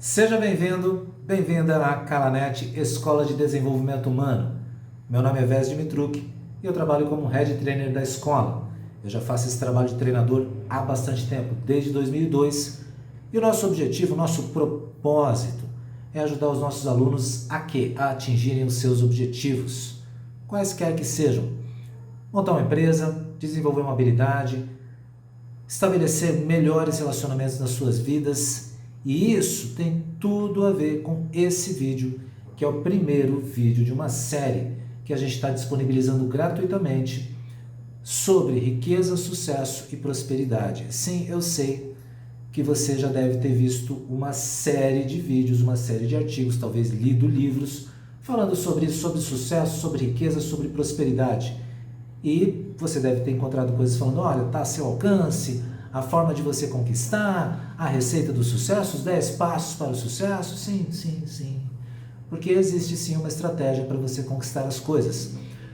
Seja bem-vindo, bem-vinda à Calanet Escola de Desenvolvimento Humano. Meu nome é Vez Dimitruk e eu trabalho como Head Trainer da escola. Eu já faço esse trabalho de treinador há bastante tempo, desde 2002, e o nosso objetivo, o nosso propósito é ajudar os nossos alunos a quê? A atingirem os seus objetivos, quaisquer que sejam. Montar uma empresa, desenvolver uma habilidade, estabelecer melhores relacionamentos nas suas vidas. E isso tem tudo a ver com esse vídeo, que é o primeiro vídeo de uma série que a gente está disponibilizando gratuitamente sobre riqueza, sucesso e prosperidade. Sim, eu sei que você já deve ter visto uma série de vídeos, uma série de artigos, talvez lido livros, falando sobre isso, sobre sucesso, sobre riqueza, sobre prosperidade. E você deve ter encontrado coisas falando, olha, está a seu alcance, a forma de você conquistar, a receita do sucesso, os 10 passos para o sucesso. Sim, sim, sim. Porque existe sim uma estratégia para você conquistar as coisas.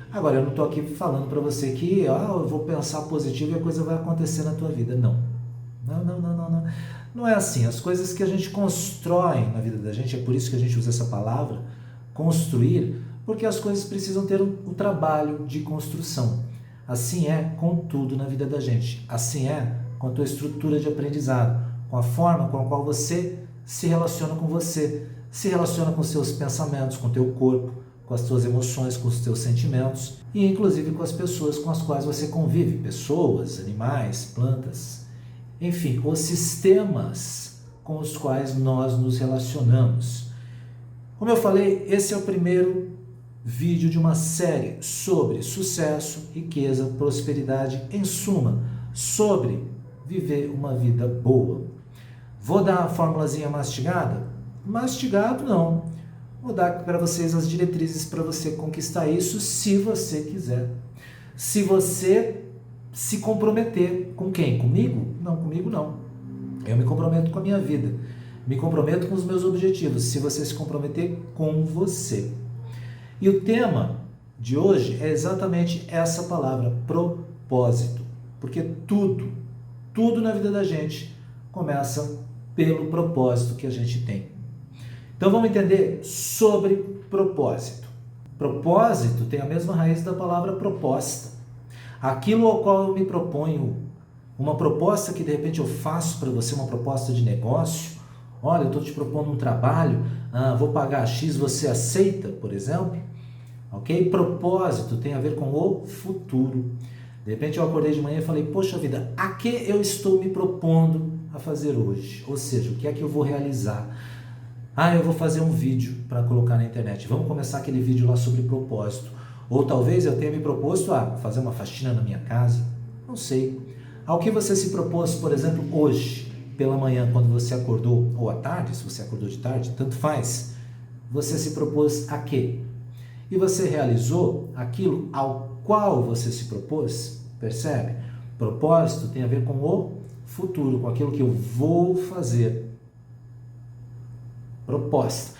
Agora, eu não estou aqui falando para você que eu vou pensar positivo e a coisa vai acontecer na tua vida. Não. Não. Não é assim. As coisas que a gente constrói na vida da gente, é por isso que a gente usa essa palavra, construir, porque as coisas precisam ter um trabalho de construção. Assim é com tudo na vida da gente. Assim é com a tua estrutura de aprendizado, com a forma com a qual você se relaciona com você, se relaciona com seus pensamentos, com o teu corpo, com as tuas emoções, com os teus sentimentos e inclusive com as pessoas com as quais você convive, pessoas, animais, plantas, enfim, os sistemas com os quais nós nos relacionamos. Como eu falei, esse é o primeiro vídeo de uma série sobre sucesso, riqueza, prosperidade, em suma, sobre viver uma vida boa. Vou dar a formulazinha mastigada? Mastigado não. Vou dar para vocês as diretrizes para você conquistar isso, se você quiser. Se você se comprometer com quem? Comigo? Não, comigo não. Eu me comprometo com a minha vida. Me comprometo com os meus objetivos. Se você se comprometer com você. E o tema de hoje é exatamente essa palavra, propósito. Porque tudo na vida da gente começa pelo propósito que a gente tem. Então vamos entender sobre propósito. Propósito tem a mesma raiz da palavra proposta. Aquilo ao qual eu me proponho, uma proposta que de repente eu faço para você, uma proposta de negócio. Olha, eu estou te propondo um trabalho, vou pagar X, você aceita, por exemplo? Ok? Propósito tem a ver com o futuro. De repente eu acordei de manhã e falei, poxa vida, a que eu estou me propondo a fazer hoje? Ou seja, o que é que eu vou realizar? Eu vou fazer um vídeo para colocar na internet. Vamos começar aquele vídeo lá sobre propósito. Ou talvez eu tenha me proposto a fazer uma faxina na minha casa. Não sei. Ao que você se propôs, por exemplo, hoje, pela manhã, quando você acordou, ou à tarde, se você acordou de tarde, tanto faz. Você se propôs a quê? E você realizou aquilo ao qual você se propôs? Percebe? Propósito tem a ver com o futuro, com aquilo que eu vou fazer. Proposta.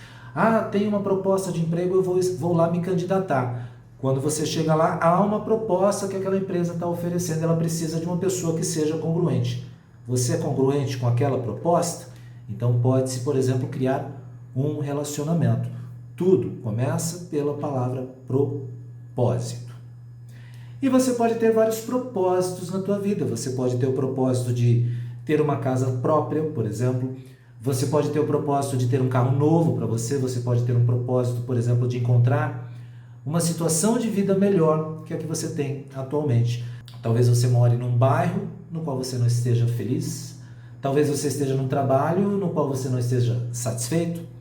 Tem uma proposta de emprego, eu vou lá me candidatar. Quando você chega lá, há uma proposta que aquela empresa está oferecendo, ela precisa de uma pessoa que seja congruente. Você é congruente com aquela proposta? Então pode-se, por exemplo, criar um relacionamento. Tudo começa pela palavra propósito. E você pode ter vários propósitos na tua vida. Você pode ter o propósito de ter uma casa própria, por exemplo. Você pode ter o propósito de ter um carro novo para você. Você pode ter um propósito, por exemplo, de encontrar uma situação de vida melhor que a que você tem atualmente. Talvez você more num bairro no qual você não esteja feliz. Talvez você esteja num trabalho no qual você não esteja satisfeito.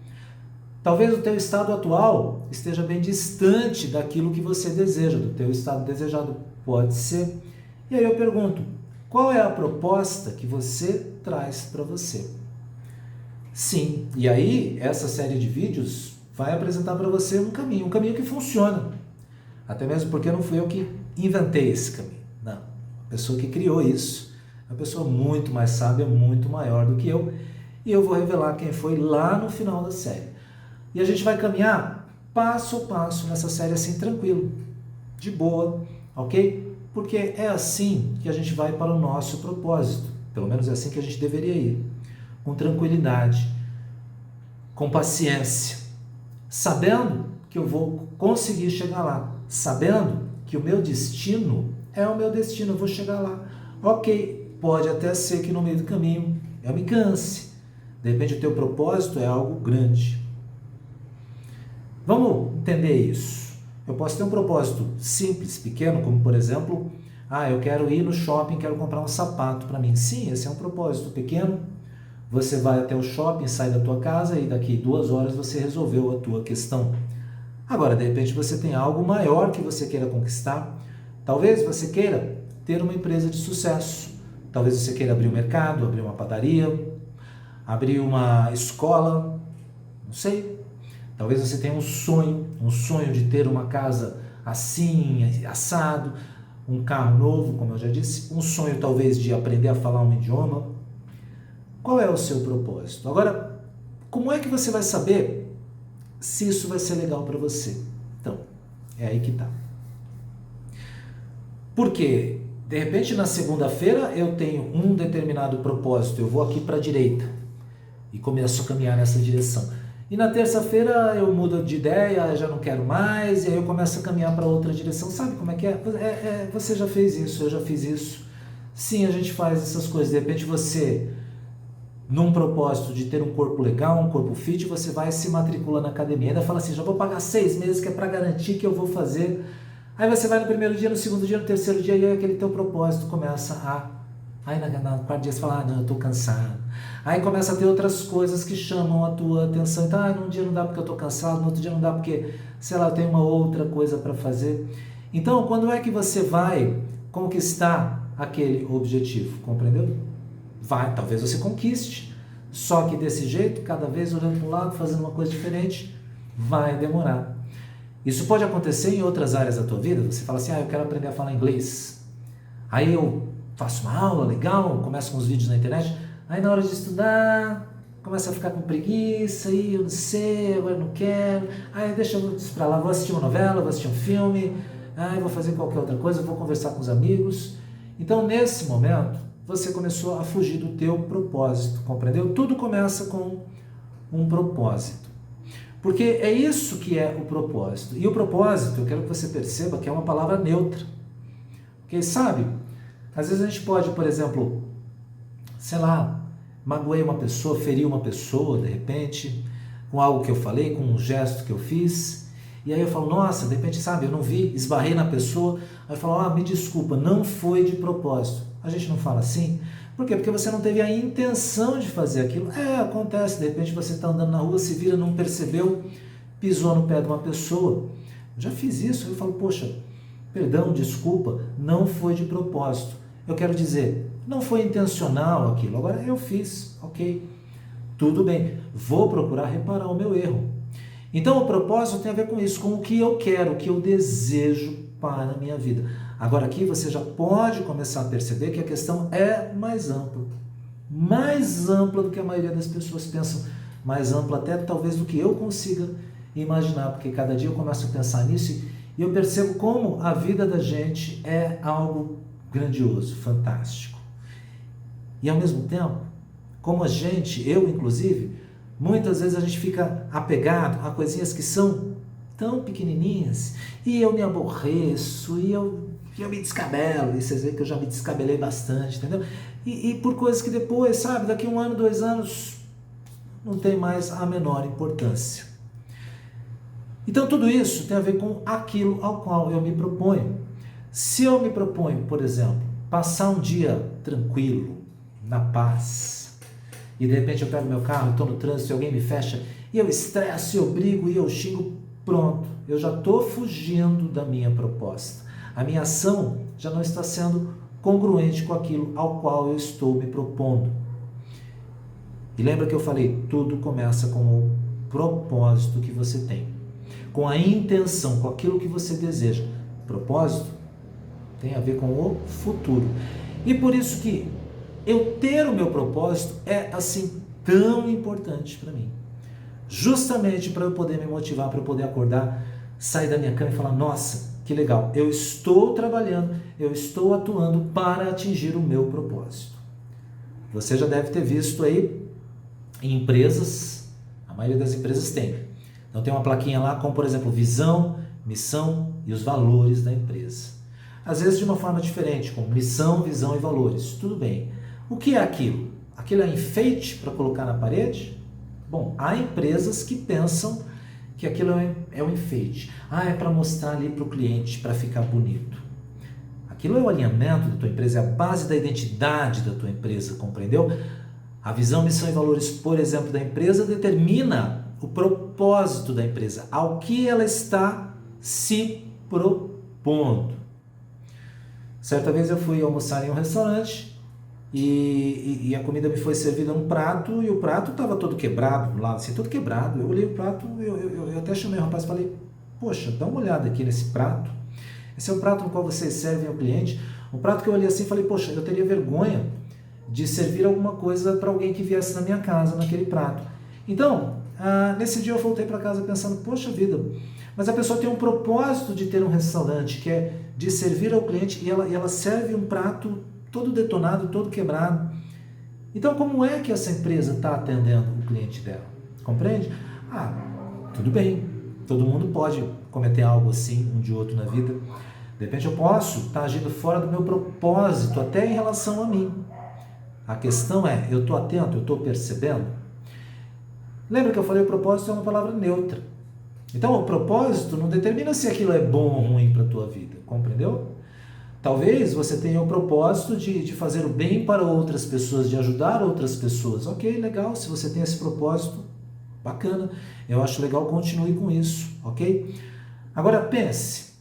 Talvez o teu estado atual esteja bem distante daquilo que você deseja, do teu estado desejado. Pode ser. E aí eu pergunto, qual é a proposta que você traz para você? Sim, e aí essa série de vídeos vai apresentar para você um caminho que funciona. Até mesmo porque não fui eu que inventei esse caminho. Não, a pessoa que criou isso, uma pessoa muito mais sábia, muito maior do que eu. E eu vou revelar quem foi lá no final da série. E a gente vai caminhar passo a passo nessa série assim, tranquilo, de boa, ok? Porque é assim que a gente vai para o nosso propósito. Pelo menos é assim que a gente deveria ir. Com tranquilidade, com paciência, sabendo que eu vou conseguir chegar lá, sabendo que o meu destino é o meu destino, eu vou chegar lá. Ok, pode até ser que no meio do caminho eu me canse. De repente o teu propósito é algo grande. Vamos entender isso. Eu posso ter um propósito simples, pequeno, como por exemplo, eu quero ir no shopping, quero comprar um sapato para mim. Sim, esse é um propósito pequeno. Você vai até o shopping, sai da tua casa e daqui 2 horas você resolveu a tua questão. Agora, de repente você tem algo maior que você queira conquistar. Talvez você queira ter uma empresa de sucesso. Talvez você queira abrir um mercado, abrir uma padaria, abrir uma escola, não sei. Talvez você tenha um sonho de ter uma casa assim, assado, um carro novo, como eu já disse, um sonho talvez de aprender a falar um idioma. Qual é o seu propósito? Agora, como é que você vai saber se isso vai ser legal para você? Então, é aí que tá. Porque, de repente, na segunda-feira eu tenho um determinado propósito, eu vou aqui para a direita e começo a caminhar nessa direção. E na terça-feira eu mudo de ideia, já não quero mais, e aí eu começo a caminhar para outra direção. Sabe como é que é? Você já fez isso, eu já fiz isso. Sim, a gente faz essas coisas. De repente você, num propósito de ter um corpo legal, um corpo fit, você vai se matricula na academia. Ainda fala assim, já vou pagar 6 meses que é para garantir que eu vou fazer. Aí você vai no primeiro dia, no segundo dia, no terceiro dia, e aí aquele teu propósito começa a... Aí no quarto dia você fala, não, eu estou cansado. Aí começa a ter outras coisas que chamam a tua atenção. Então, num dia não dá porque eu estou cansado, no outro dia não dá porque, sei lá, eu tenho uma outra coisa para fazer. Então, quando é que você vai conquistar aquele objetivo? Compreendeu? Vai, talvez você conquiste. Só que desse jeito, cada vez olhando para um lado, fazendo uma coisa diferente, vai demorar. Isso pode acontecer em outras áreas da tua vida. Você fala assim, eu quero aprender a falar inglês. Aí eu faço uma aula legal, começo com uns vídeos na internet, aí na hora de estudar, começa a ficar com preguiça, aí eu não sei, agora eu não quero, aí deixa isso pra lá, vou assistir uma novela, vou assistir um filme, vou fazer qualquer outra coisa, vou conversar com os amigos. Então, nesse momento, você começou a fugir do teu propósito, compreendeu? Tudo começa com um propósito. Porque é isso que é o propósito. E o propósito, eu quero que você perceba que é uma palavra neutra. Porque, sabe, às vezes a gente pode, por exemplo, sei lá, magoei uma pessoa, feri uma pessoa, de repente, com algo que eu falei, com um gesto que eu fiz, e aí eu falo, nossa, de repente, sabe, eu não vi, esbarrei na pessoa, aí eu falo, me desculpa, não foi de propósito. A gente não fala assim? Por quê? Porque você não teve a intenção de fazer aquilo. Acontece, de repente você está andando na rua, se vira, não percebeu, pisou no pé de uma pessoa. Eu já fiz isso, eu falo, poxa, perdão, desculpa, não foi de propósito. Eu quero dizer, não foi intencional aquilo, agora eu fiz, ok, tudo bem, vou procurar reparar o meu erro. Então o propósito tem a ver com isso, com o que eu quero, o que eu desejo para a minha vida. Agora aqui você já pode começar a perceber que a questão é mais ampla do que a maioria das pessoas pensam, mais ampla até talvez do que eu consiga imaginar, porque cada dia eu começo a pensar nisso e eu percebo como a vida da gente é algo grandioso, fantástico. E ao mesmo tempo, como a gente, eu inclusive, muitas vezes a gente fica apegado a coisinhas que são tão pequenininhas e eu me aborreço e eu me descabelo, e vocês veem que eu já me descabelei bastante, entendeu? E por coisas que depois, sabe, daqui 1 ano, 2 anos, não tem mais a menor importância. Então tudo isso tem a ver com aquilo ao qual eu me proponho. Se eu me proponho, por exemplo, passar um dia tranquilo, na paz, e de repente eu pego meu carro, estou no trânsito e alguém me fecha, e eu estresso, eu brigo e eu xingo, pronto, eu já estou fugindo da minha proposta. A minha ação já não está sendo congruente com aquilo ao qual eu estou me propondo. E lembra que eu falei, tudo começa com o propósito que você tem, com a intenção, com aquilo que você deseja. Propósito tem a ver com o futuro. E por isso que eu ter o meu propósito é assim tão importante para mim. Justamente para eu poder me motivar, para eu poder acordar, sair da minha cama e falar, nossa, que legal, eu estou trabalhando, eu estou atuando para atingir o meu propósito. Você já deve ter visto aí em empresas, a maioria das empresas tem. Então tem uma plaquinha lá com, por exemplo, visão, missão e os valores da empresa. Às vezes de uma forma diferente, como missão, visão e valores. Tudo bem. O que é aquilo? Aquilo é enfeite para colocar na parede? Bom, há empresas que pensam que aquilo é um enfeite. É para mostrar ali para o cliente, para ficar bonito. Aquilo é o alinhamento da tua empresa, é a base da identidade da tua empresa, compreendeu? A visão, missão e valores, por exemplo, da empresa determina o propósito da empresa, ao que ela está se propondo. Certa vez eu fui almoçar em um restaurante e a comida me foi servida num prato e o prato estava todo quebrado do lado, assim, todo quebrado. Eu olhei o prato, eu até chamei o rapaz e falei, poxa, dá uma olhada aqui nesse prato. Esse é o prato no qual vocês servem ao cliente. Um prato que eu olhei assim e falei, poxa, eu teria vergonha de servir alguma coisa para alguém que viesse na minha casa, naquele prato. Então, nesse dia eu voltei para casa pensando, poxa vida, mas a pessoa tem um propósito de ter um restaurante, que é de servir ao cliente, e ela serve um prato todo detonado, todo quebrado. Então, como é que essa empresa está atendendo o cliente dela? Compreende? Tudo bem, todo mundo pode cometer algo assim, um de outro na vida. De repente eu posso estar agindo fora do meu propósito, até em relação a mim. A questão é, eu estou atento, eu estou percebendo? Lembra que eu falei, o propósito é uma palavra neutra. Então o propósito não determina se aquilo é bom ou ruim para a tua vida, compreendeu? Talvez você tenha o propósito de fazer o bem para outras pessoas, de ajudar outras pessoas. Ok, legal, se você tem esse propósito, bacana, eu acho legal, continue com isso, ok? Agora pense,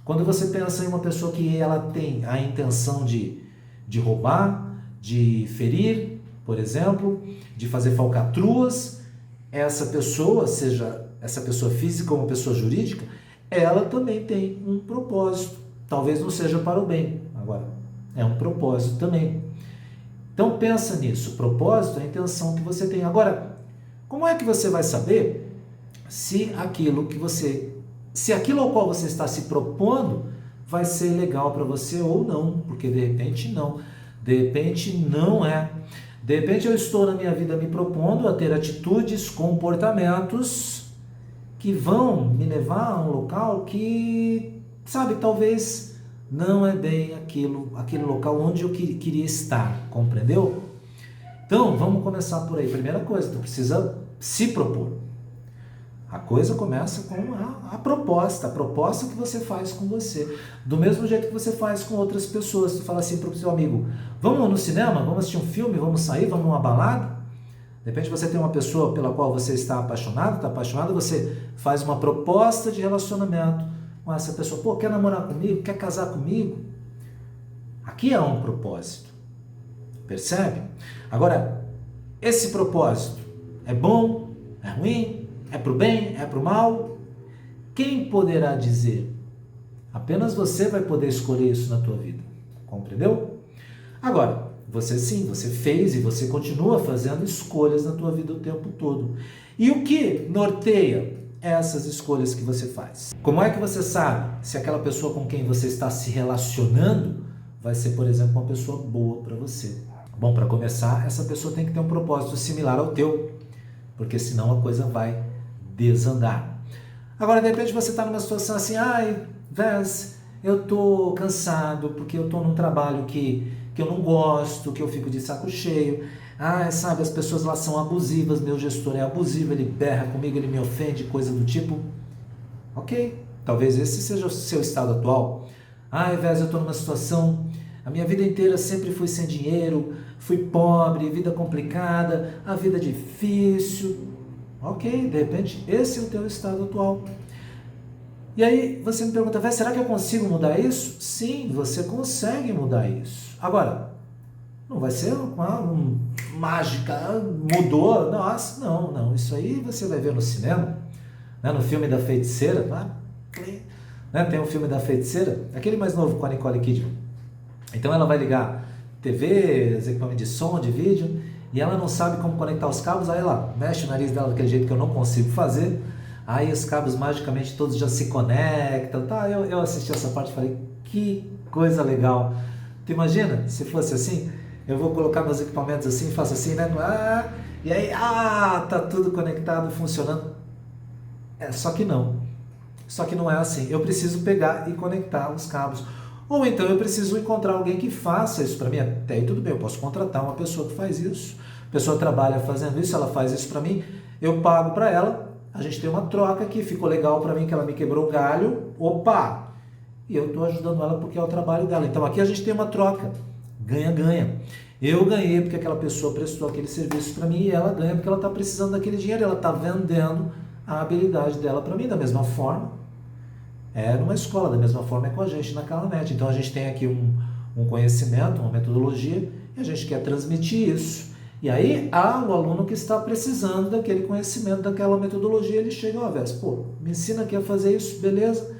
quando você pensa em uma pessoa que ela tem a intenção de roubar, de ferir, por exemplo, de fazer falcatruas, essa pessoa, seja essa pessoa física ou uma pessoa jurídica, ela também tem um propósito. Talvez não seja para o bem, agora é um propósito também. Então pensa nisso, o propósito é a intenção que você tem. Agora, como é que você vai saber se aquilo ao qual você está se propondo vai ser legal para você ou não? Porque de repente não. De repente não é. De repente eu estou na minha vida me propondo a ter atitudes, comportamentos que vão me levar a um local que, sabe, talvez não é bem aquele local onde eu queria estar, compreendeu? Então, vamos começar por aí. Primeira coisa, tu precisa se propor. A coisa começa com a proposta que você faz com você. Do mesmo jeito que você faz com outras pessoas. Tu fala assim para o seu amigo, vamos no cinema, vamos assistir um filme, vamos sair, vamos numa balada? De repente você tem uma pessoa pela qual você está apaixonado, você faz uma proposta de relacionamento com essa pessoa. Pô, quer namorar comigo? Quer casar comigo? Aqui há um propósito. Percebe? Agora, esse propósito é bom? É ruim? É para o bem? É para o mal? Quem poderá dizer? Apenas você vai poder escolher isso na tua vida. Compreendeu? Agora, você fez e você continua fazendo escolhas na tua vida o tempo todo. E o que norteia essas escolhas que você faz? Como é que você sabe se aquela pessoa com quem você está se relacionando vai ser, por exemplo, uma pessoa boa para você? Bom, para começar, essa pessoa tem que ter um propósito similar ao teu, porque senão a coisa vai desandar. Agora, de repente, você está numa situação assim, Vez, eu estou cansado porque eu estou num trabalho que eu não gosto, que eu fico de saco cheio. Sabe, as pessoas lá são abusivas, meu gestor é abusivo, ele berra comigo, ele me ofende, coisa do tipo. Ok, talvez esse seja o seu estado atual. Vez, eu estou numa situação, a minha vida inteira sempre fui sem dinheiro, fui pobre, vida complicada, a vida difícil. Ok, de repente, esse é o teu estado atual. E aí você me pergunta, Vez, será que eu consigo mudar isso? Sim, você consegue mudar isso. Agora, não vai ser uma mágica, mudou, nossa, não, isso aí você vai ver no cinema, né, no filme da feiticeira, né, tem um filme da feiticeira, aquele mais novo com a Nicole Kidman. Então ela vai ligar TV, equipamento de som, de vídeo, e ela não sabe como conectar os cabos, aí ela mexe o nariz dela daquele jeito que eu não consigo fazer, aí os cabos magicamente todos já se conectam, eu assisti essa parte e falei, que coisa legal. Tu imagina, se fosse assim, eu vou colocar meus equipamentos assim, faço assim, né, E aí, tá tudo conectado, funcionando. Só que não. Só que não é assim. Eu preciso pegar e conectar os cabos. Ou então eu preciso encontrar alguém que faça isso para mim. Até aí tudo bem, eu posso contratar uma pessoa que faz isso. A pessoa trabalha fazendo isso, ela faz isso para mim. Eu pago para ela. A gente tem uma troca aqui. Ficou legal para mim que ela me quebrou o galho. Opa! E eu estou ajudando ela porque é o trabalho dela. Então aqui a gente tem uma troca. Ganha-ganha. Eu ganhei porque aquela pessoa prestou aquele serviço para mim e ela ganha porque ela está precisando daquele dinheiro. Ela está vendendo a habilidade dela para mim. Da mesma forma, numa escola, da mesma forma é com a gente na Calanet. Então a gente tem aqui um conhecimento, uma metodologia, e a gente quer transmitir isso. E aí há o aluno que está precisando daquele conhecimento, daquela metodologia, ele chega, Vés, me ensina aqui a fazer isso, beleza?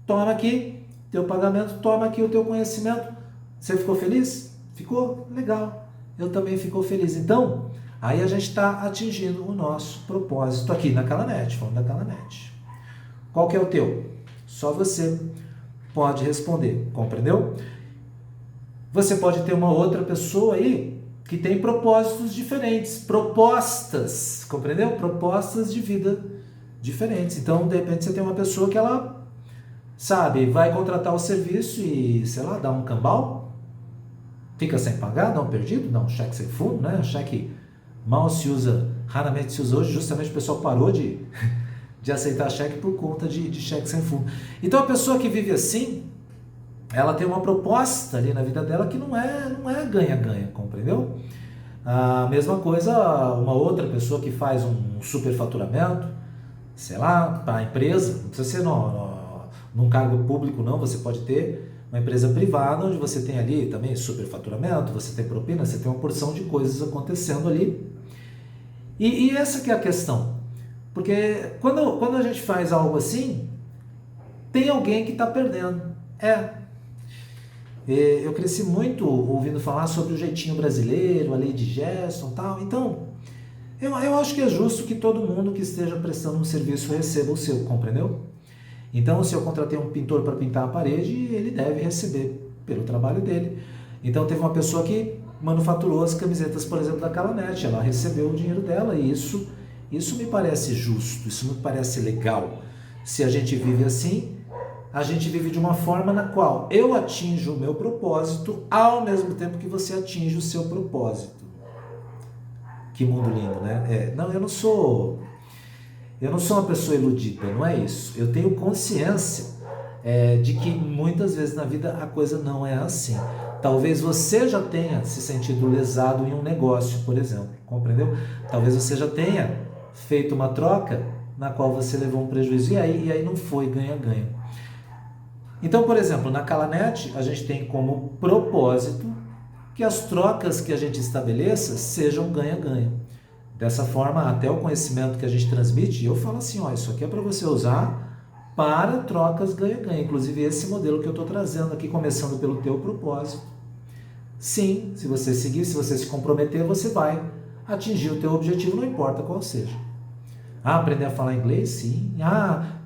Toma aqui teu pagamento, toma aqui o teu conhecimento. Você ficou feliz? Ficou? Legal. Eu também fico feliz. Então, aí a gente está atingindo o nosso propósito aqui na Calanet, falando da Calanet. Qual que é o teu? Só você pode responder, compreendeu? Você pode ter uma outra pessoa aí que tem propósitos diferentes, propostas, compreendeu? Propostas de vida diferentes. Então, de repente, você tem uma pessoa que ela, sabe, vai contratar o serviço e, sei lá, dá um cambal, fica sem pagar, dá um perdido, dá um cheque sem fundo, né? Cheque mal se usa, raramente se usa hoje, justamente o pessoal parou de aceitar cheque por conta de cheque sem fundo. Então a pessoa que vive assim, ela tem uma proposta ali na vida dela que não é ganha-ganha, compreendeu? A mesma coisa, uma outra pessoa que faz um superfaturamento, sei lá, para a empresa, não precisa ser num cargo público não, você pode ter uma empresa privada onde você tem ali também superfaturamento, você tem propina, você tem uma porção de coisas acontecendo ali. E essa que é a questão. Porque quando a gente faz algo assim, tem alguém que está perdendo. Eu cresci muito ouvindo falar sobre o jeitinho brasileiro, a lei de Gerson e tal. Então, eu acho que é justo que todo mundo que esteja prestando um serviço receba o seu, compreendeu? Então, se eu contratei um pintor para pintar a parede, ele deve receber pelo trabalho dele. Então, teve uma pessoa que manufaturou as camisetas, por exemplo, da Calanet. Ela recebeu o dinheiro dela e isso me parece justo, isso me parece legal. Se a gente vive assim, a gente vive de uma forma na qual eu atinjo o meu propósito ao mesmo tempo que você atinge o seu propósito. Que mundo lindo, né? Eu não sou uma pessoa iludida, não é isso. Eu tenho consciência de que muitas vezes na vida a coisa não é assim. Talvez você já tenha se sentido lesado em um negócio, por exemplo, compreendeu? Talvez você já tenha feito uma troca na qual você levou um prejuízo e aí não foi ganha-ganha. Então, por exemplo, na Calanet a gente tem como propósito que as trocas que a gente estabeleça sejam ganha-ganha. Dessa forma, até o conhecimento que a gente transmite, eu falo assim, isso aqui é para você usar para trocas ganha-ganha. Inclusive esse modelo que eu estou trazendo aqui, começando pelo teu propósito. Sim, se você seguir, se você se comprometer, você vai atingir o teu objetivo, não importa qual seja. Aprender a falar inglês? Sim.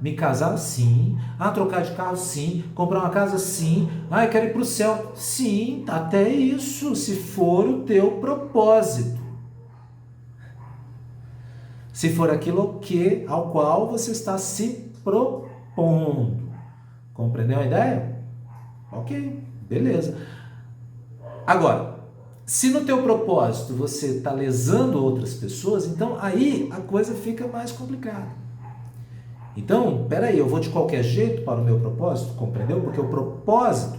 Me casar? Sim. Trocar de carro? Sim. Comprar uma casa? Sim. Eu quero ir para o céu? Sim, até isso, se for o teu propósito. Se for aquilo ao qual você está se propondo. Compreendeu a ideia? Ok, beleza. Agora, se no teu propósito você está lesando outras pessoas, então aí a coisa fica mais complicada. Então, peraí, eu vou de qualquer jeito para o meu propósito, compreendeu? Porque o propósito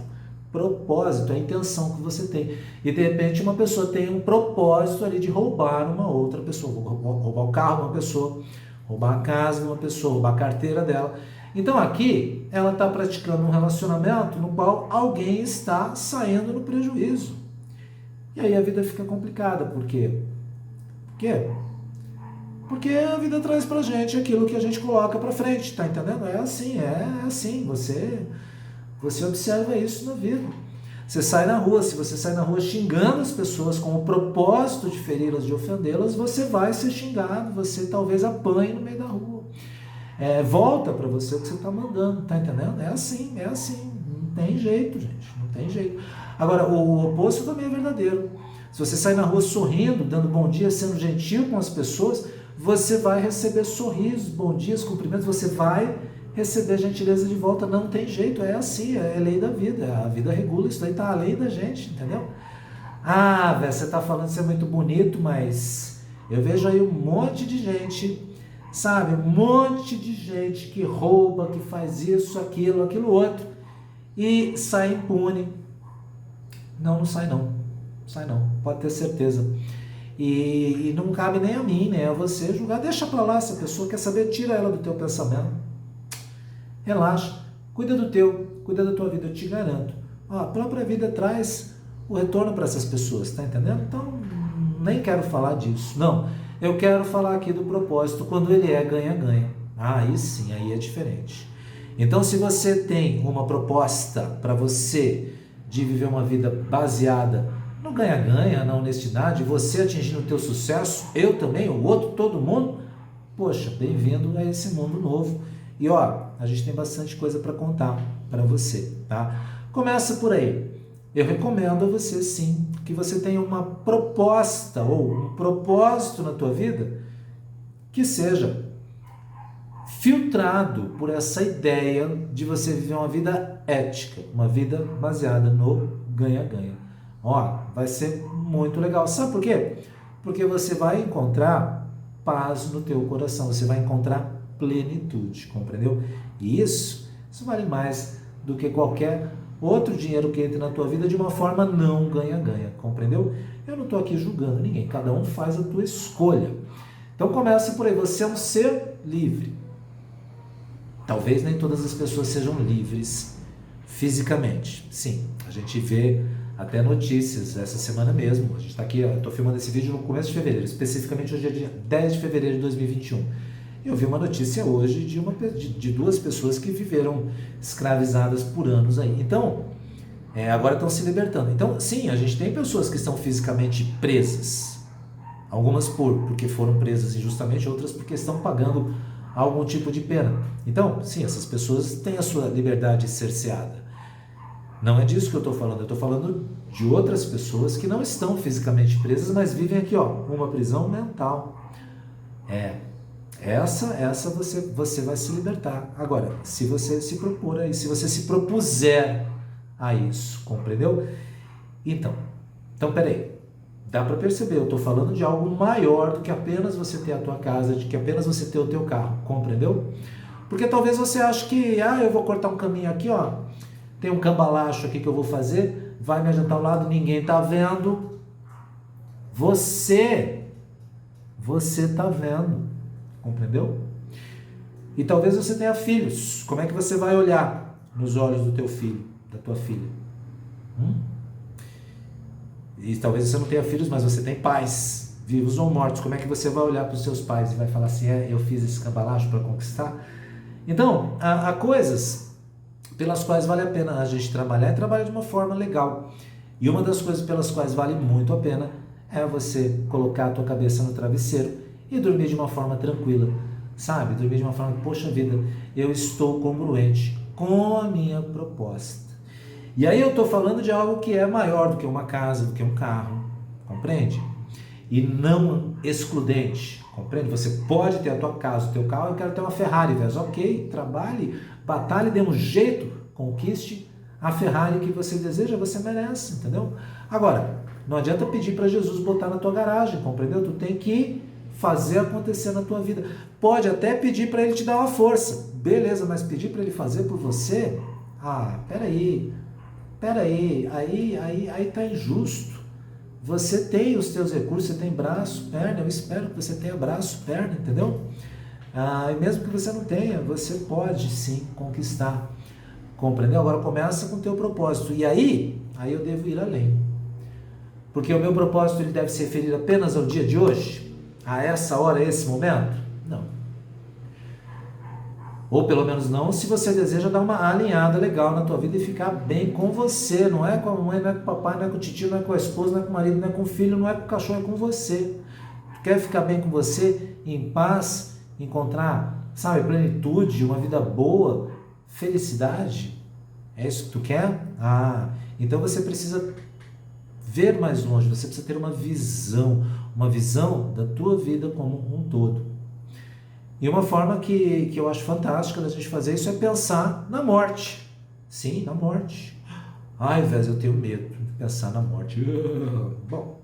é a intenção que você tem. E de repente uma pessoa tem um propósito ali de roubar uma outra pessoa, roubar o carro de uma pessoa, roubar a casa de uma pessoa, roubar a carteira dela. Então aqui ela está praticando um relacionamento no qual alguém está saindo no prejuízo. E aí a vida fica complicada. Por quê? Porque a vida traz pra gente aquilo que a gente coloca pra frente, tá entendendo? É assim, você observa isso na vida. Você sai na rua, se você sai na rua xingando as pessoas com o propósito de feri-las, de ofendê-las, você vai ser xingado, você talvez apanhe no meio da rua. Volta para você o que você está mandando, tá entendendo? É assim, não tem jeito, gente, não tem jeito. Agora, o oposto também é verdadeiro. Se você sair na rua sorrindo, dando bom dia, sendo gentil com as pessoas, você vai receber sorrisos, bom dias, cumprimentos, você vai receber gentileza de volta. Não tem jeito, é assim, é lei da vida, a vida regula isso daí, tá a lei da gente, entendeu? Ah, velho, você tá falando que isso é muito bonito, mas eu vejo aí um monte de gente, sabe, um monte de gente que rouba, que faz isso, aquilo outro, e sai impune. Não sai não, sai não, pode ter certeza. E não cabe nem a mim, né, a você julgar. Deixa pra lá essa pessoa, quer saber, tira ela do teu pensamento. Relaxa, cuida do teu, cuida da tua vida, eu te garanto. Ó, a própria vida traz o retorno para essas pessoas, tá entendendo? Então, nem quero falar disso, não. Eu quero falar aqui do propósito, quando ele é ganha-ganha. Aí sim, aí é diferente. Então, se você tem uma proposta para você de viver uma vida baseada no ganha-ganha, na honestidade, você atingindo o teu sucesso, eu também, o outro, todo mundo, poxa, bem-vindo a esse mundo novo. E ó, a gente tem bastante coisa para contar para você, tá? Começa por aí. Eu recomendo a você, sim, que você tenha uma proposta ou um propósito na tua vida que seja filtrado por essa ideia de você viver uma vida ética, uma vida baseada no ganha-ganha. Ó, vai ser muito legal. Sabe por quê? Porque você vai encontrar paz no teu coração, você vai encontrar plenitude, compreendeu? E isso vale mais do que qualquer outro dinheiro que entre na tua vida de uma forma não ganha-ganha, compreendeu? Eu não estou aqui julgando ninguém, cada um faz a tua escolha. Então começa por aí, você é um ser livre. Talvez nem todas as pessoas sejam livres fisicamente. Sim, a gente vê até notícias essa semana mesmo. A gente está aqui, eu estou filmando esse vídeo no começo de fevereiro, especificamente hoje é dia 10 de fevereiro de 2021. Eu vi uma notícia hoje de duas pessoas que viveram escravizadas por anos aí. Então, agora estão se libertando. Então, sim, a gente tem pessoas que estão fisicamente presas. Algumas porque foram presas injustamente, outras porque estão pagando algum tipo de pena. Então, sim, essas pessoas têm a sua liberdade cerceada. Não é disso que eu estou falando. Eu estou falando de outras pessoas que não estão fisicamente presas, mas vivem aqui, ó, uma prisão mental. Essa você vai se libertar. Agora, se você se propor aí, se você se propuser a isso, compreendeu? Então peraí, dá para perceber, eu estou falando de algo maior do que apenas você ter a tua casa, de que apenas você ter o teu carro, compreendeu? Porque talvez você ache que, eu vou cortar um caminho aqui, ó, tem um cambalacho aqui que eu vou fazer, vai me adiantar ao lado, ninguém tá vendo. Você tá vendo. Compreendeu? E talvez você tenha filhos. Como é que você vai olhar nos olhos do teu filho, da tua filha? E talvez você não tenha filhos, mas você tem pais, vivos ou mortos. Como é que você vai olhar para os seus pais e vai falar assim, eu fiz esse cambalacho para conquistar? Então, há coisas pelas quais vale a pena a gente trabalhar e trabalhar de uma forma legal. E uma das coisas pelas quais vale muito a pena é você colocar a tua cabeça no travesseiro e dormir de uma forma tranquila, sabe? Dormir de uma forma, poxa vida, eu estou congruente com a minha proposta. E aí eu estou falando de algo que é maior do que uma casa, do que um carro, compreende? E não excludente, compreende? Você pode ter a tua casa, o teu carro, eu quero ter uma Ferrari, velho. Ok, trabalhe, batalhe, dê um jeito, conquiste a Ferrari que você deseja, você merece, entendeu? Agora, não adianta pedir para Jesus botar na tua garagem, compreendeu? Tu tem que fazer acontecer na tua vida. Pode até pedir para ele te dar uma força, beleza, mas pedir para ele fazer por você? Peraí, aí tá injusto. Você tem os teus recursos, você tem braço, perna, eu espero que você tenha braço, perna, entendeu? E mesmo que você não tenha, você pode sim conquistar, compreendeu? Agora começa com o teu propósito, e aí eu devo ir além, porque o meu propósito ele deve se referir apenas ao dia de hoje, a essa hora, a esse momento? Não. Ou pelo menos não, se você deseja dar uma alinhada legal na tua vida e ficar bem com você, não é com a mãe, não é com o papai, não é com o tio, não é com a esposa, não é com o marido, não é com o filho, não é com o cachorro, é com você. Tu quer ficar bem com você, em paz, encontrar, sabe, plenitude, uma vida boa, felicidade? É isso que tu quer? Então você precisa ver mais longe, você precisa ter uma visão da tua vida como um todo. E uma forma que eu acho fantástica da gente fazer isso é pensar na morte. Sim, na morte. Ai, Vez, eu tenho medo de pensar na morte. Bom,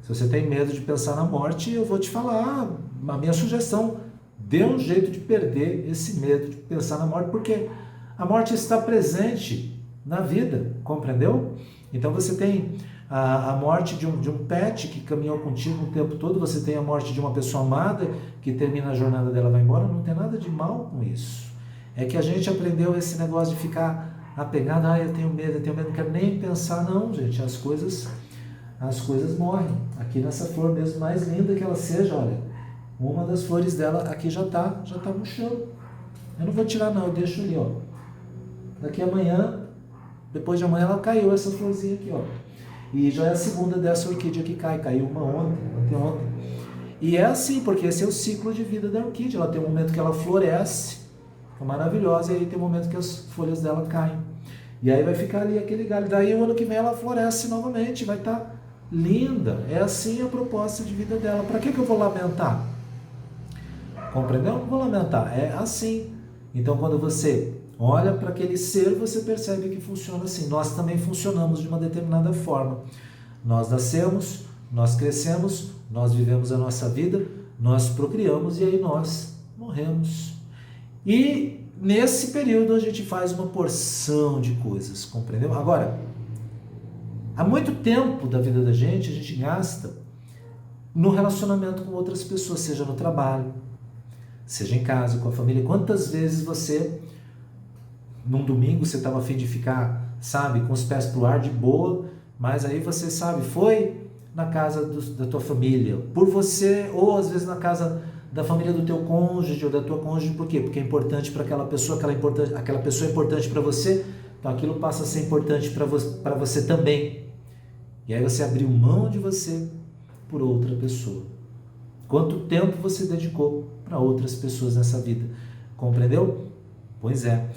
se você tem medo de pensar na morte, eu vou te falar a minha sugestão. Dê um jeito de perder esse medo de pensar na morte, porque a morte está presente na vida, compreendeu? Então você tem a morte de um pet que caminhou contigo o tempo todo, você tem a morte de uma pessoa amada que termina a jornada dela e vai embora, não tem nada de mal com isso. É que a gente aprendeu esse negócio de ficar apegado, eu tenho medo, não quero nem pensar, não, gente, as coisas morrem. Aqui nessa flor mesmo, mais linda que ela seja, olha, uma das flores dela aqui já tá murchando. Eu não vou tirar não, eu deixo ali, ó. Daqui amanhã, depois de amanhã ela caiu essa florzinha aqui, ó. E já é a segunda dessa orquídea que caiu uma ontem. E é assim, porque esse é o ciclo de vida da orquídea. Ela tem um momento que ela floresce, é maravilhosa, e aí tem um momento que as folhas dela caem. E aí vai ficar ali aquele galho. Daí o ano que vem ela floresce novamente, vai estar linda. É assim a proposta de vida dela. Para que eu vou lamentar? Compreendeu? Não vou lamentar. É assim. Então quando você olha para aquele ser, você percebe que funciona assim. Nós também funcionamos de uma determinada forma. Nós nascemos, nós crescemos, nós vivemos a nossa vida, nós procriamos e aí nós morremos. E nesse período a gente faz uma porção de coisas, compreendeu? Agora, há muito tempo da vida da gente a gente gasta no relacionamento com outras pessoas, seja no trabalho, seja em casa, com a família. Quantas vezes você, num domingo, você estava a fim de ficar, sabe, com os pés pro ar de boa, mas aí você, sabe, foi na casa da tua família, por você, ou às vezes na casa da família do teu cônjuge ou da tua cônjuge, por quê? Porque é importante para aquela pessoa, aquela pessoa é importante para você, então aquilo passa a ser importante para você também. E aí você abriu mão de você por outra pessoa. Quanto tempo você dedicou para outras pessoas nessa vida? Compreendeu? Pois é.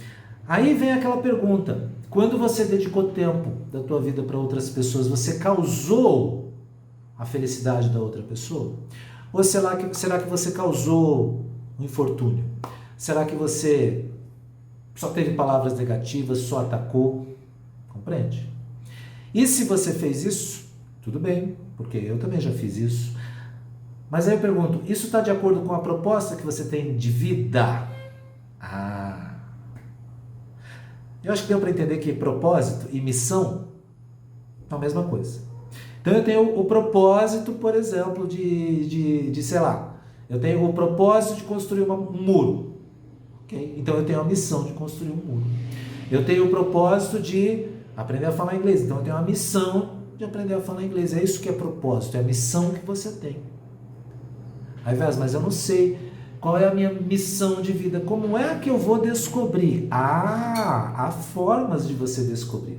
Aí vem aquela pergunta: quando você dedicou tempo da tua vida para outras pessoas, você causou a felicidade da outra pessoa? Ou será que você causou um infortúnio? Será que você só teve palavras negativas, só atacou? Compreende? E se você fez isso, tudo bem, porque eu também já fiz isso. Mas aí eu pergunto, isso está de acordo com a proposta que você tem de vida? Eu acho que deu para entender que propósito e missão são a mesma coisa. Então eu tenho o propósito, por exemplo, sei lá, eu tenho o propósito de construir um muro. Okay? Então eu tenho a missão de construir um muro. Eu tenho o propósito de aprender a falar inglês. Então eu tenho a missão de aprender a falar inglês. É isso que é propósito, é a missão que você tem. Aí, mas eu não sei qual é a minha missão de vida. Como é que eu vou descobrir? Há formas de você descobrir.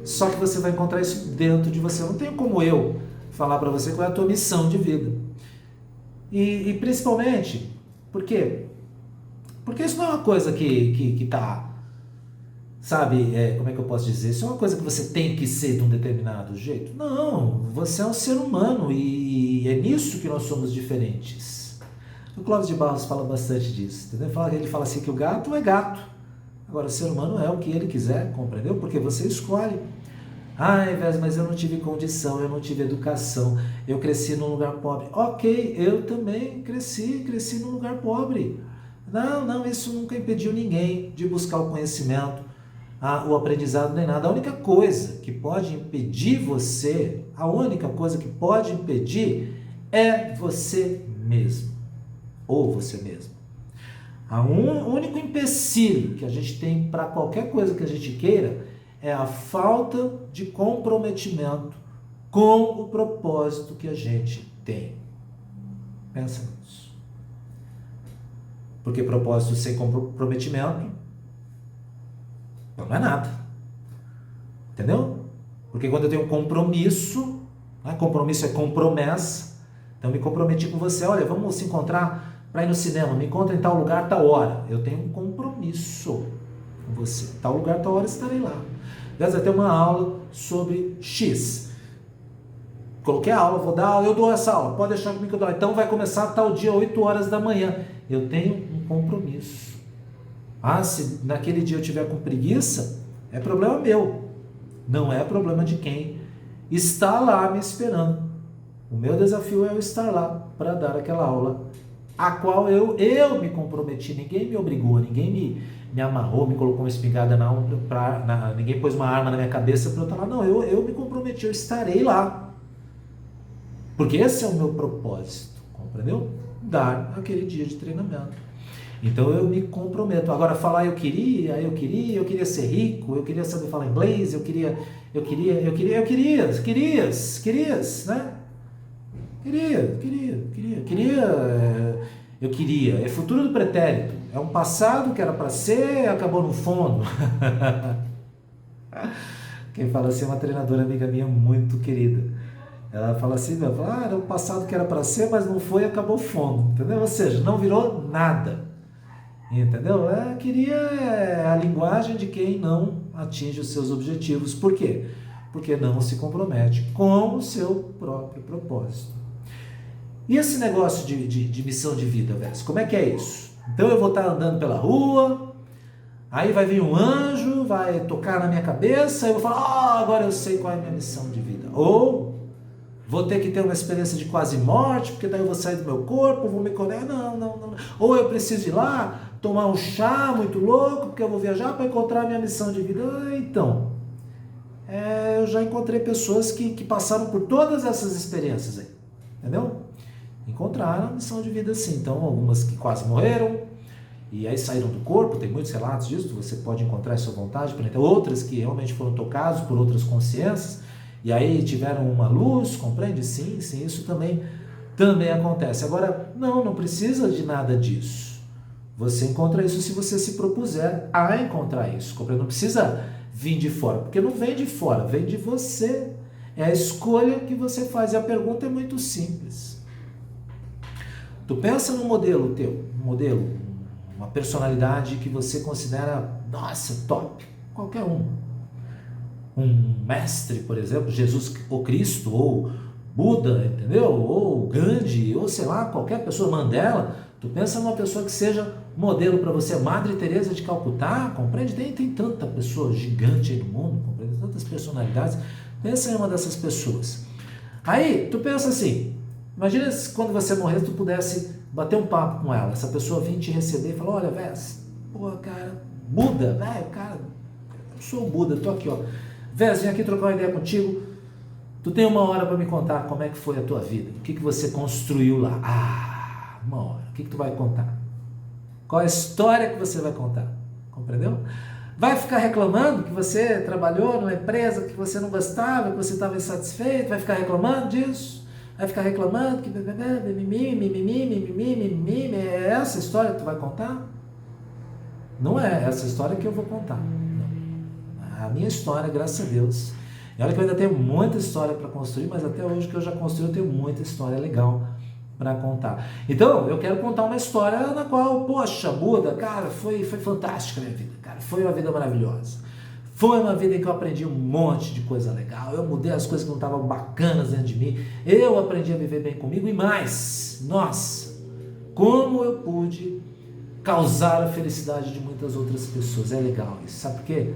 Só que você vai encontrar isso dentro de você. Eu não tenho como eu falar para você qual é a tua missão de vida. E principalmente, por quê? Porque isso não é uma coisa que tá, sabe, como é que eu posso dizer? Isso é uma coisa que você tem que ser de um determinado jeito? Não, você é um ser humano e é nisso que nós somos diferentes. O Clóvis de Barros fala bastante disso, entendeu? Ele fala assim que o gato é gato. Agora, o ser humano é o que ele quiser, compreendeu? Porque você escolhe. Mas eu não tive condição, eu não tive educação, eu cresci num lugar pobre. Ok, eu também cresci num lugar pobre. Não, isso nunca impediu ninguém de buscar o conhecimento, o aprendizado, nem nada. A única coisa que pode impedir você, é você mesmo, ou você mesmo. O único empecilho que a gente tem para qualquer coisa que a gente queira é a falta de comprometimento com o propósito que a gente tem. Pensa nisso. Porque propósito sem comprometimento não é nada. Entendeu? Porque quando eu tenho um compromisso, compromisso é compromessa, então eu me comprometi com você, olha, vamos se encontrar para ir no cinema, me encontra em tal lugar, tal hora. Eu tenho um compromisso com você. Tal lugar, tal hora estarei lá. Vez vai ter uma aula sobre X. Coloquei a aula, vou dar aula, eu dou essa aula, pode deixar comigo que eu dou. Então vai começar tal dia, 8 horas da manhã. Eu tenho um compromisso. Se naquele dia eu tiver com preguiça, é problema meu. Não é problema de quem está lá me esperando. O meu desafio é eu estar lá para dar aquela aula, a qual eu me comprometi. Ninguém me obrigou, ninguém me amarrou, me colocou uma espingarda na ombra, ninguém pôs uma arma na minha cabeça para eu estar lá. Não, eu me comprometi, eu estarei lá. Porque esse é o meu propósito, compreendeu? Dar aquele dia de treinamento. Então eu me comprometo. Agora falar eu queria ser rico, eu queria saber falar inglês, eu queria, né? Eu queria. É futuro do pretérito. É um passado que era para ser, acabou no fundo. Quem fala assim é uma treinadora amiga minha muito querida. Ela fala assim, era um passado que era para ser, mas não foi, acabou fundo, entendeu? Ou seja, não virou nada, entendeu? É a linguagem de quem não atinge os seus objetivos. Por quê? Porque não se compromete com o seu próprio propósito. E esse negócio de missão de vida, velho? Como é que é isso? Então eu vou estar andando pela rua, aí vai vir um anjo, vai tocar na minha cabeça, e eu vou falar, agora eu sei qual é a minha missão de vida. Ou vou ter que ter uma experiência de quase morte, porque daí eu vou sair do meu corpo, vou me conectar. Não. Ou eu preciso ir lá, tomar um chá muito louco, porque eu vou viajar para encontrar a minha missão de vida. Então, eu já encontrei pessoas que passaram por todas essas experiências aí, entendeu? Encontraram a missão de vida sim. Então, algumas que quase morreram, e aí saíram do corpo, tem muitos relatos disso, você pode encontrar à sua vontade, outras que realmente foram tocados por outras consciências, e aí tiveram uma luz, compreende? Sim, isso também acontece. Agora, não precisa de nada disso. Você encontra isso se você se propuser a encontrar isso, compreende? Não precisa vir de fora, porque não vem de fora, vem de você. É a escolha que você faz, e a pergunta é muito simples. Tu pensa num modelo teu, uma personalidade que você considera, nossa, top, qualquer um mestre, por exemplo, Jesus ou Cristo, ou Buda, entendeu? Ou Gandhi, ou sei lá, qualquer pessoa, Mandela. Tu pensa numa pessoa que seja modelo para você, Madre Teresa de Calcutá, compreende? Tem tanta pessoa gigante aí no mundo, compreende? Tantas personalidades. Pensa em uma dessas pessoas. Aí, tu pensa assim, imagina se quando você morresse, tu pudesse bater um papo com ela, essa pessoa vir te receber e falar, olha, velho, cara, Buda, velho, cara, eu sou o Buda, tô aqui, ó. Vez, vim aqui trocar uma ideia contigo. Tu tem 1 hora para me contar como é que foi a tua vida. O que você construiu lá? 1 hora. O que tu vai contar? Qual é a história que você vai contar? Compreendeu? Vai ficar reclamando que você trabalhou numa empresa que você não gostava, que você estava insatisfeito? Vai ficar reclamando disso? Vai ficar reclamando que... É essa história que tu vai contar? Não é essa história que eu vou contar. A minha história, graças a Deus. E olha que eu ainda tenho muita história para construir, mas até hoje que eu já construí, eu tenho muita história legal para contar. Então, eu quero contar uma história na qual, poxa, Buda, cara, foi fantástica a minha vida, cara. Foi uma vida maravilhosa. Foi uma vida em que eu aprendi um monte de coisa legal. Eu mudei as coisas que não estavam bacanas dentro de mim. Eu aprendi a viver bem comigo e mais. Nossa, como eu pude causar a felicidade de muitas outras pessoas. É legal isso. Sabe por quê?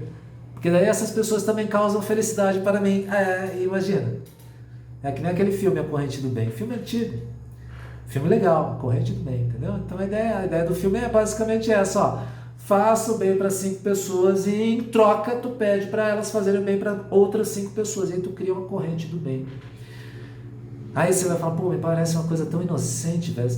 Porque daí essas pessoas também causam felicidade para mim. Imagina. É que nem aquele filme A Corrente do Bem. Filme antigo. Filme legal, A Corrente do Bem, entendeu? Então a ideia do filme é basicamente essa, ó. Faça o bem para 5 pessoas e em troca tu pede para elas fazerem o bem para outras 5 pessoas. E aí tu cria uma corrente do bem. Aí você vai falar, pô, me parece uma coisa tão inocente, velho.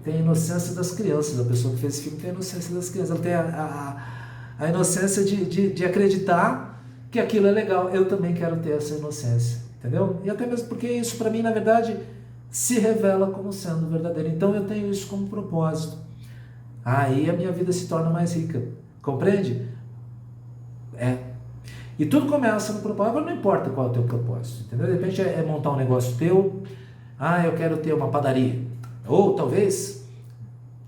Tem a inocência das crianças. A pessoa que fez esse filme tem a inocência das crianças. Ela tem a inocência de acreditar que aquilo é legal. Eu também quero ter essa inocência, entendeu? E até mesmo porque isso para mim, na verdade, se revela como sendo verdadeiro. Então eu tenho isso como propósito. Aí a minha vida se torna mais rica, compreende? E tudo começa no propósito. Agora não importa qual é o teu propósito, entendeu? De repente é montar um negócio teu. Eu quero ter uma padaria. Ou talvez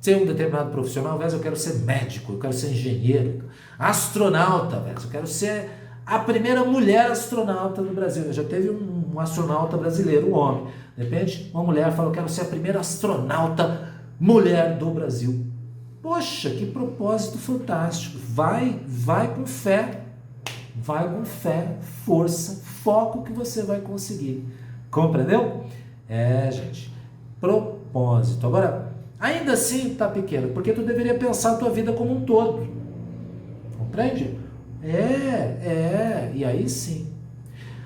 ser um determinado profissional, às vezes eu quero ser médico, eu quero ser engenheiro, astronauta, às vezes eu quero ser a primeira mulher astronauta no Brasil. Já teve um astronauta brasileiro, um homem. De repente, uma mulher falou: quero ser a primeira astronauta mulher do Brasil. Poxa, que propósito fantástico. Vai com fé. Vai com fé, força, foco que você vai conseguir. Compreendeu? Gente, propósito. Agora, ainda assim está pequeno, porque tu deveria pensar a tua vida como um todo. Compreende? E aí sim.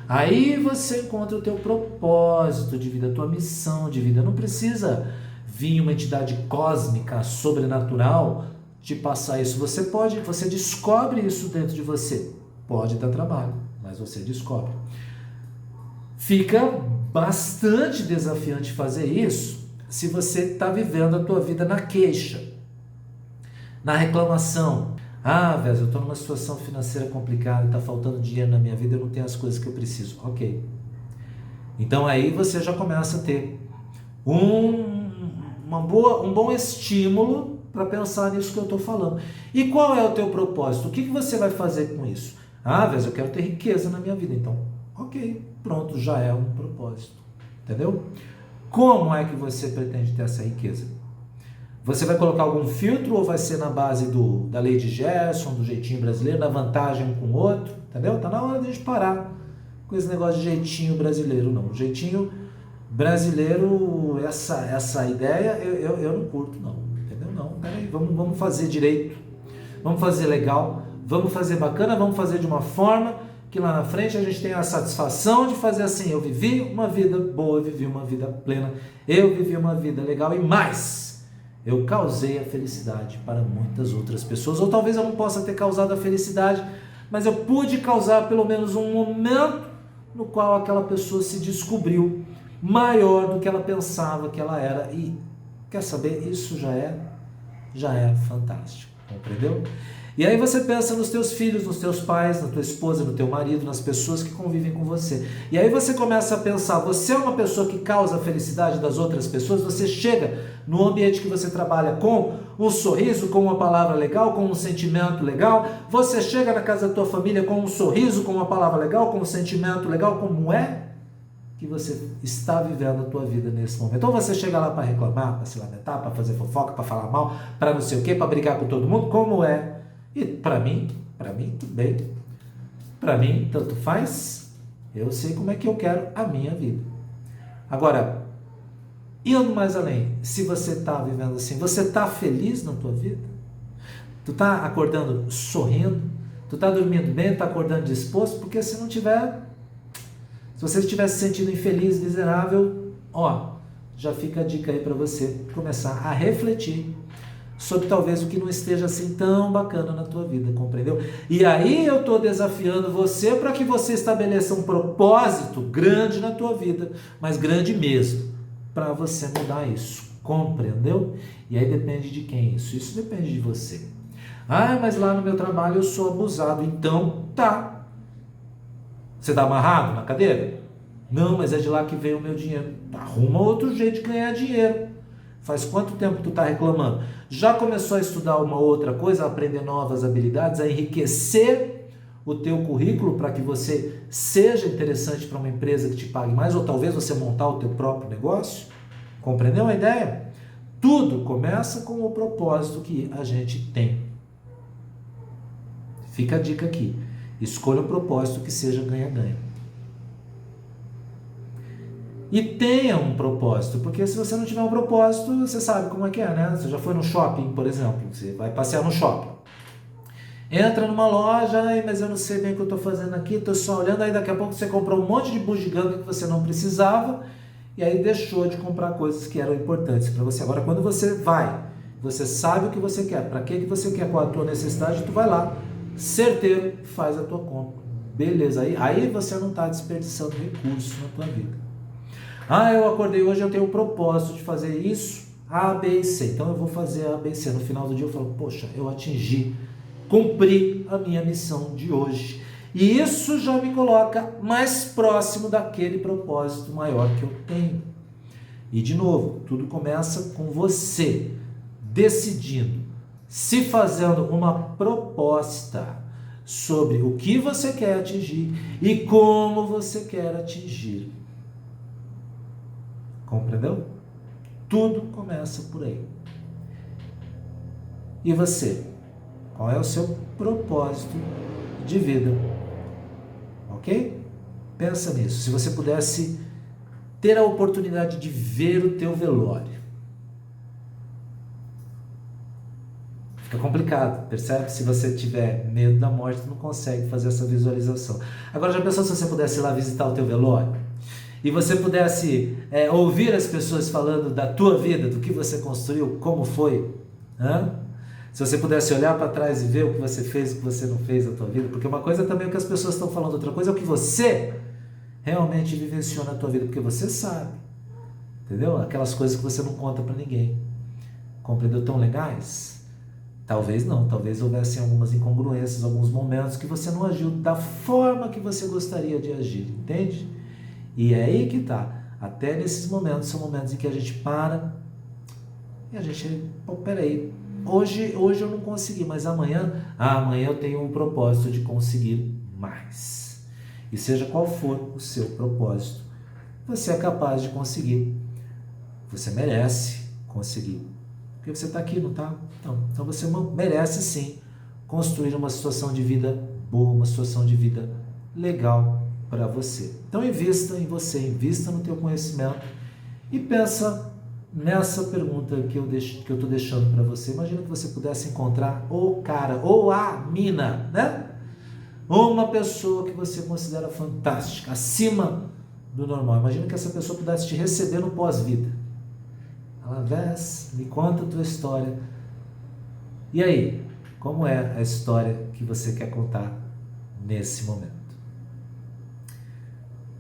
Aí você encontra o teu propósito de vida, a tua missão de vida. Não precisa vir uma entidade cósmica, sobrenatural, te passar isso. Você descobre isso dentro de você. Pode dar trabalho, mas você descobre. Fica bastante desafiante fazer isso se você está vivendo a tua vida na queixa, na reclamação. Véio, eu estou numa situação financeira complicada, está faltando dinheiro na minha vida, eu não tenho as coisas que eu preciso. Ok. Então aí você já começa a ter um bom estímulo para pensar nisso que eu estou falando. E qual é o teu propósito? O que você vai fazer com isso? Velho, eu quero ter riqueza na minha vida. Então, ok, pronto, já é um propósito. Entendeu? Como é que você pretende ter essa riqueza? Você vai colocar algum filtro ou vai ser na base da lei de Gerson, do jeitinho brasileiro, da vantagem um com o outro? Entendeu? Tá na hora de a gente parar com esse negócio de jeitinho brasileiro, não. O jeitinho brasileiro, essa ideia, eu não curto, não. Entendeu? Não, peraí, vamos fazer direito, vamos fazer legal, vamos fazer bacana, vamos fazer de uma forma que lá na frente a gente tenha a satisfação de fazer assim: eu vivi uma vida boa, eu vivi uma vida plena, eu vivi uma vida legal e mais, eu causei a felicidade para muitas outras pessoas. Ou talvez eu não possa ter causado a felicidade, mas eu pude causar pelo menos um momento no qual aquela pessoa se descobriu maior do que ela pensava que ela era. E quer saber? Isso já é fantástico, compreendeu? E aí você pensa nos teus filhos, nos teus pais, na tua esposa, no teu marido, nas pessoas que convivem com você. E aí você começa a pensar: você é uma pessoa que causa a felicidade das outras pessoas? Você chega no ambiente que você trabalha com um sorriso, com uma palavra legal, com um sentimento legal? Você chega na casa da tua família com um sorriso, com uma palavra legal, com um sentimento legal? Como é que você está vivendo a tua vida nesse momento? Ou você chega lá para reclamar, para se lamentar, para fazer fofoca, para falar mal, para não sei o quê, para brigar com todo mundo? Como é? E para mim, tudo bem. Para mim, tanto faz. Eu sei como é que eu quero a minha vida. Agora, indo mais além, se você está vivendo assim, você está feliz na tua vida? Tu está acordando sorrindo? Tu está dormindo bem? Está acordando disposto? Porque se não tiver, se você estiver se sentindo infeliz, miserável, já fica a dica aí para você começar a refletir sobre talvez o que não esteja assim tão bacana na tua vida, compreendeu? E aí eu estou desafiando você para que você estabeleça um propósito grande na tua vida, mas grande mesmo, para você mudar isso, compreendeu? E aí depende de quem isso? Isso depende de você. Mas lá no meu trabalho eu sou abusado. Então tá. Você está amarrado na cadeira? Não, mas é de lá que vem o meu dinheiro. Arruma outro jeito de ganhar dinheiro. Faz quanto tempo tu está reclamando? Já começou a estudar uma outra coisa, a aprender novas habilidades, a enriquecer o teu currículo para que você seja interessante para uma empresa que te pague mais, ou talvez você montar o teu próprio negócio? Compreendeu a ideia? Tudo começa com o propósito que a gente tem. Fica a dica aqui. Escolha um propósito que seja ganha-ganha. E tenha um propósito, porque se você não tiver um propósito, você sabe como é que é, né? Você já foi no shopping, por exemplo, você vai passear no shopping. Entra numa loja, mas eu não sei bem o que eu estou fazendo aqui, estou só olhando, aí daqui a pouco você comprou um monte de bugiganga que você não precisava, e aí deixou de comprar coisas que eram importantes para você. Agora, quando você vai, você sabe o que você quer, para que você quer, qual a tua necessidade, tu vai lá, certeiro, faz a tua compra. Beleza, aí você não está desperdiçando recursos na tua vida. Eu acordei hoje, eu tenho o propósito de fazer isso, A, B e C. Então eu vou fazer A, B e C. No final do dia eu falo: poxa, eu cumpri a minha missão de hoje. E isso já me coloca mais próximo daquele propósito maior que eu tenho. E de novo, tudo começa com você decidindo, se fazendo uma proposta sobre o que você quer atingir e como você quer atingir. Compreendeu? Tudo começa por aí. E você? Qual é o seu propósito de vida? Ok? Pensa nisso. Se você pudesse ter a oportunidade de ver o teu velório. Fica complicado, percebe? Se você tiver medo da morte, tu não consegue fazer essa visualização. Agora, já pensou se você pudesse ir lá visitar o teu velório? E você pudesse ouvir as pessoas falando da tua vida, do que você construiu, como foi? Hã? Se você pudesse olhar para trás e ver o que você fez, o que você não fez na tua vida, porque uma coisa também é o que as pessoas estão falando, outra coisa é o que você realmente vivenciou na tua vida, porque você sabe, entendeu? Aquelas coisas que você não conta para ninguém. Compreendeu? Tão legais? Talvez não, talvez houvessem algumas incongruências, alguns momentos que você não agiu da forma que você gostaria de agir, entende? E é aí que tá. Até nesses momentos, são momentos em que a gente para e a gente, pô, peraí, hoje eu não consegui, mas amanhã eu tenho um propósito de conseguir mais. E seja qual for o seu propósito, você é capaz de conseguir. Você merece conseguir. Porque você está aqui, não está? Então você merece sim construir uma situação de vida boa, uma situação de vida legal para você. Então invista em você, invista no teu conhecimento e pensa nessa pergunta que eu estou deixando para você. Imagina que você pudesse encontrar o cara ou a mina, né? Ou uma pessoa que você considera fantástica, acima do normal. Imagina que essa pessoa pudesse te receber no pós-vida. Ela, Vez, me conta a tua história. E aí, como é a história que você quer contar nesse momento?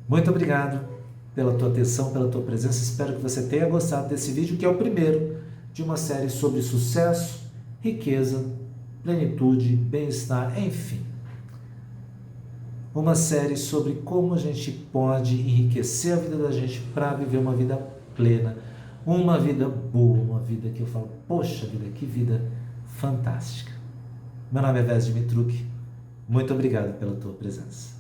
Muito obrigado pela tua atenção, pela tua presença. Espero que você tenha gostado desse vídeo, que é o primeiro de uma série sobre sucesso, riqueza, plenitude, bem-estar, enfim. Uma série sobre como a gente pode enriquecer a vida da gente para viver uma vida plena, uma vida boa, uma vida que eu falo, poxa vida, que vida fantástica. Meu nome é Vez Dimitruk, muito obrigado pela tua presença.